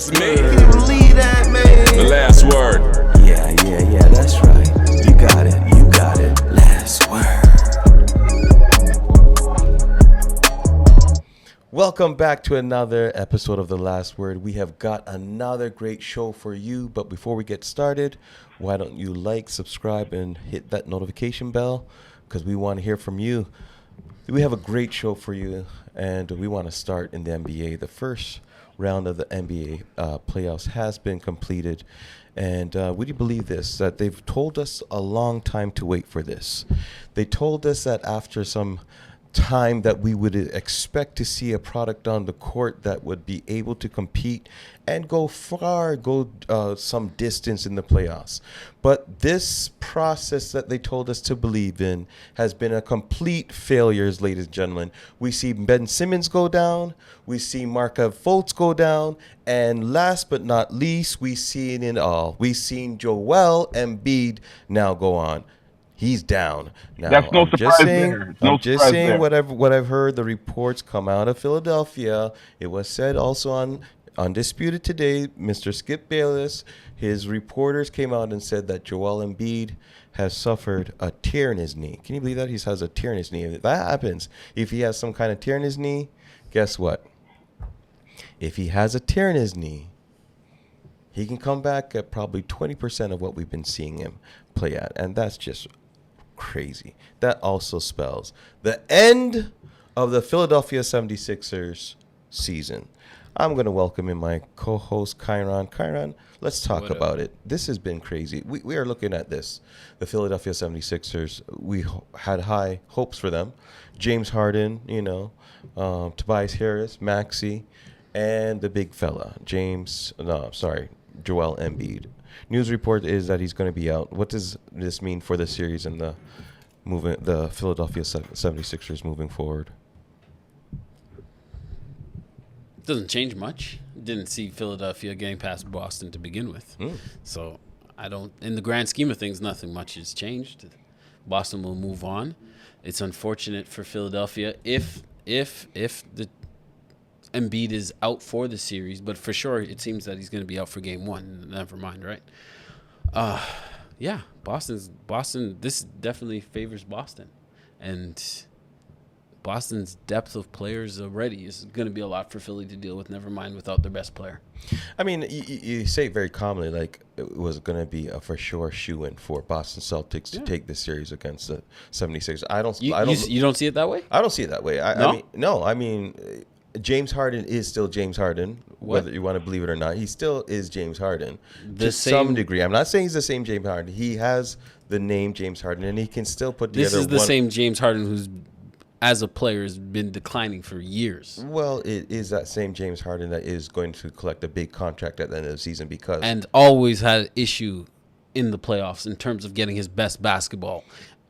It's me. Can you believe that, man? The last word. Yeah, that's right. You got it. Last word. Welcome back to another episode of The Last Word. We have got another great show for you, but before we get started, why don't you like, subscribe, and hit that notification bell, because we want to hear from you. We have a great show for you, and we want to start in the NBA. The first round of the NBA playoffs has been completed, and would you believe this, that they've told us a long time to wait for this. They told us that after some time that we would expect to see a product on the court that would be able to compete and go some distance in the playoffs. But this process that they told us to believe in has been a complete failure, ladies and gentlemen. We see Ben Simmons go down, we see Markelle Fultz go down, and last but not least, we see it all. We've seen Joel Embiid now go on. He's down. Now, That's no surprise there. I'm just saying what I've heard. The reports come out of Philadelphia. It was said also on Undisputed Today, Mr. Skip Bayless, his reporters came out and said that Joel Embiid has suffered a tear in his knee. Can you believe that? He has a tear in his knee. If that happens, if he has some kind of tear in his knee, guess what? If he has a tear in his knee, he can come back at probably 20% of what we've been seeing him play at. And that's just crazy. That also spells the end of the Philadelphia 76ers season. I'm going to welcome in my co-host, Kyron. Kyron, let's talk about it. This has been crazy. We are looking at this. The Philadelphia 76ers, we had high hopes for them. James Harden, Tobias Harris, Maxey, and the big fella, Joel Embiid. News report is that he's going to be out. What does this mean for the series and the Philadelphia 76ers moving forward? Doesn't change much. Didn't see Philadelphia getting past Boston to begin with. So in the grand scheme of things, nothing much has changed. Boston will move on. It's unfortunate for Philadelphia if the Embiid is out for the series, but for sure it seems that he's going to be out for game one. Never mind, right? Boston. This definitely favors Boston, and Boston's depth of players already is going to be a lot for Philly to deal with. Never mind without their best player. I mean, you say it very calmly, like it was going to be a for sure shoo-in for Boston Celtics to take this series against the 76ers. You don't see it that way? I don't see it that way. I mean, James Harden is still James Harden, whether you want to believe it or not. He still is James Harden to some degree. I'm not saying he's the same James Harden. He has the name James Harden, and he can still put together. This is the same James Harden who's, as a player, has been declining for years. Well, it is that same James Harden that is going to collect a big contract at the end of the season and always had an issue in the playoffs in terms of getting his best basketball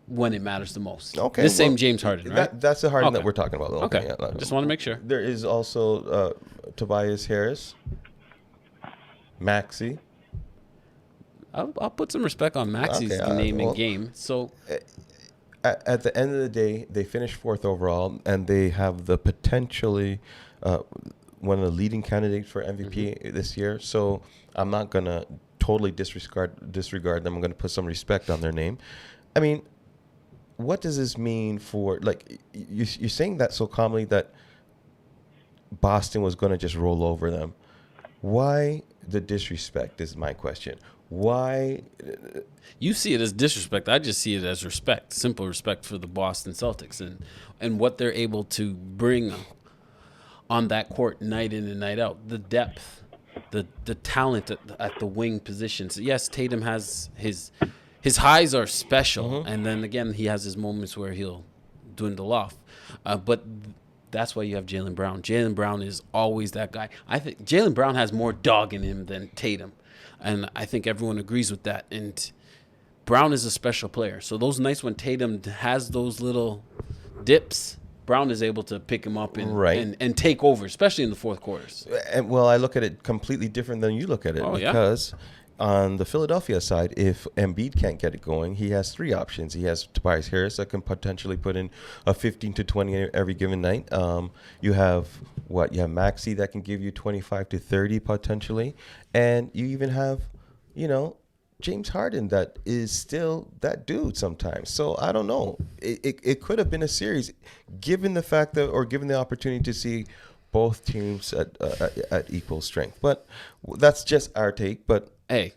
when it matters the most. Okay, same James Harden, right? That's the Harden that we're talking about. Okay. Just want to make sure. There is also Tobias Harris, Maxey. I'll put some respect on Maxey's name and game. So, at the end of the day, they finished fourth overall, and they have the potentially one of the leading candidates for MVP this year. So I'm not gonna totally disregard them. I'm gonna put some respect on their name. I mean, what does this mean for, like, you're saying that so calmly that Boston was going to just roll over them. Why the disrespect is my question. Why? You see it as disrespect. I just see it as respect, simple respect for the Boston Celtics and what they're able to bring on that court night in and night out. The depth, the talent at the wing positions. Yes, Tatum has his highs are special, and then again he has his moments where he'll dwindle off. But that's why you have Jaylen Brown. Jaylen Brown is always that guy. I think Jaylen Brown has more dog in him than Tatum, and I think everyone agrees with that. And Brown is a special player. So those nights when Tatum has those little dips, Brown is able to pick him up and take over, especially in the fourth quarters. And, well, I look at it completely different than you look at it because on the Philadelphia side, if Embiid can't get it going, he has three options. He has Tobias Harris that can potentially put in a 15 to 20 every given night. You have You have Maxey that can give you 25 to 30 potentially, and you even have, James Harden that is still that dude sometimes. So I don't know. It could have been a series, given the fact that, or given the opportunity to see both teams at equal strength. But that's just our take. But hey,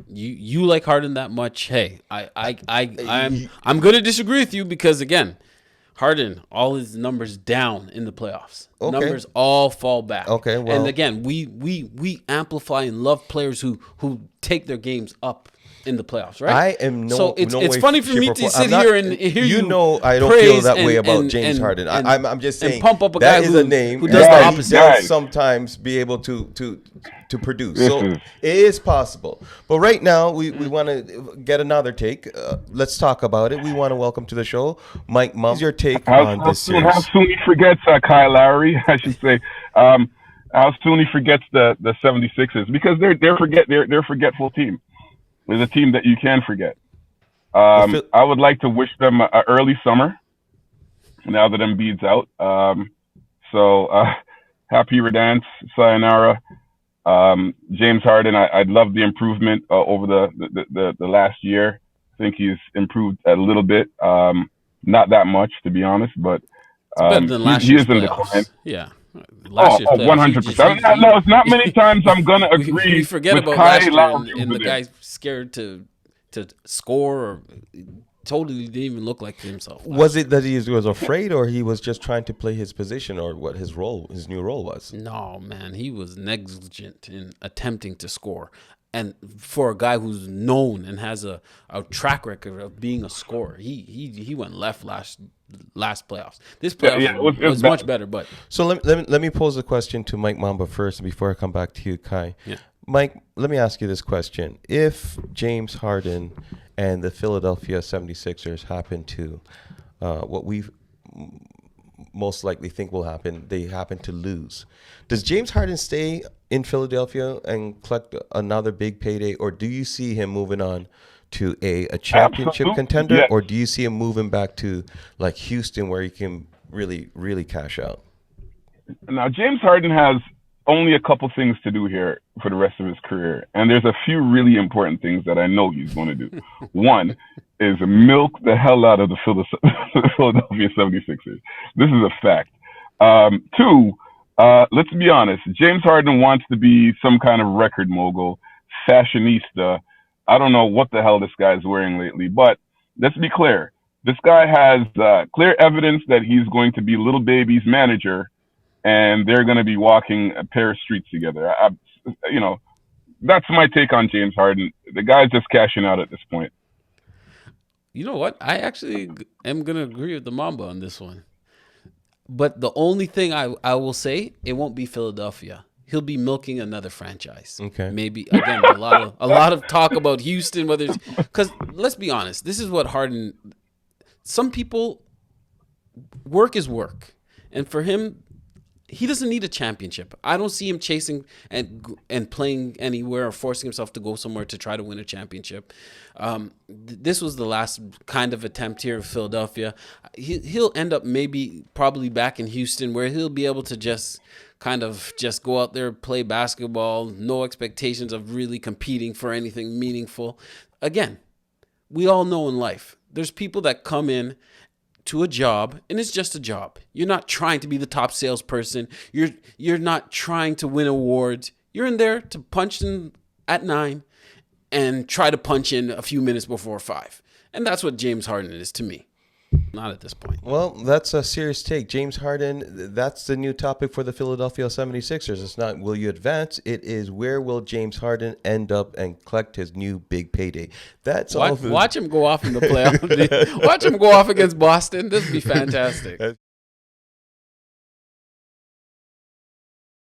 you like Harden that much? Hey, I'm going to disagree with you because again, Harden, all his numbers down in the playoffs. Okay. Numbers all fall back. Okay, well, and again, we amplify and love players who take their games up in the playoffs, right? I am so it's way, funny for me to sit here and hear I don't feel that way about James Harden. I'm just saying pump up a that guy is a name who does the opposite. Does sometimes be able to produce. So it is possible. But right now we want to get another take. Let's talk about it. We want to welcome to the show Mike Mum. What's your take on this series? How soon he forgets Kyle Lowry, I should say. How soon he forgets the 76ers, because they're a forgetful team. There's a team that you can forget. I would like to wish them an early summer now that Embiid's out. Happy Redance, sayonara. James Harden, I'd love the improvement over the last year. I think he's improved a little bit. Not that much, to be honest, but better than last year's playoffs. Yeah. Last year's 100%. No, it's not many times I'm going to agree we forget with about Kyle last year Lowry and the guy's scared to score or totally didn't even look like himself. Was it that he was afraid, or he was just trying to play his position, or what his new role was? No, man, he was negligent in attempting to score. And for a guy who's known and has a track record of being a scorer, he went left last playoffs. This playoff was much better. But so let me pose a question to Mike Mamba first before I come back to you, Kai. Yeah. Mike, let me ask you this question. If James Harden and the Philadelphia 76ers happen to, what we most likely think will happen, they happen to lose, does James Harden stay in Philadelphia and collect another big payday, or do you see him moving on to a championship contender, or do you see him moving back to like Houston where he can really, really cash out? Now, James Harden has only a couple things to do here for the rest of his career, and there's a few really important things that I know he's going to do. One is milk the hell out of the Philadelphia 76ers. This is a fact. Two, let's be honest. James Harden wants to be some kind of record mogul, fashionista. I don't know what the hell this guy's wearing lately, but let's be clear. This guy has clear evidence that he's going to be Little Baby's manager, and they're going to be walking a pair of streets together. That's my take on James Harden. The guy's just cashing out at this point. You know what? I actually am going to agree with the Mamba on this one. But the only thing I will say, it won't be Philadelphia. He'll be milking another franchise. Okay. Maybe again a lot of talk about Houston, whether it's because let's be honest, this is what Harden. Some people, work is work, and for him, he doesn't need a championship. I don't see him chasing and playing anywhere or forcing himself to go somewhere to try to win a championship. This was the last kind of attempt here of Philadelphia. He'll end up probably back in Houston, where he'll be able to just go out there, play basketball, no expectations of really competing for anything meaningful. Again, we all know in life, there's people that come in to a job, and it's just a job. You're not trying to be the top salesperson. You're not trying to win awards. You're in there to punch in at 9 and try to punch in a few minutes before 5. And that's what James Harden is to me. Not at this point. Well, that's a serious take. James Harden, that's the new topic for the Philadelphia 76ers. It's not will you advance, it is where will James Harden end up and collect his new big payday. That's all. Watch him go off in the playoffs. Watch him go off against Boston. This would be fantastic.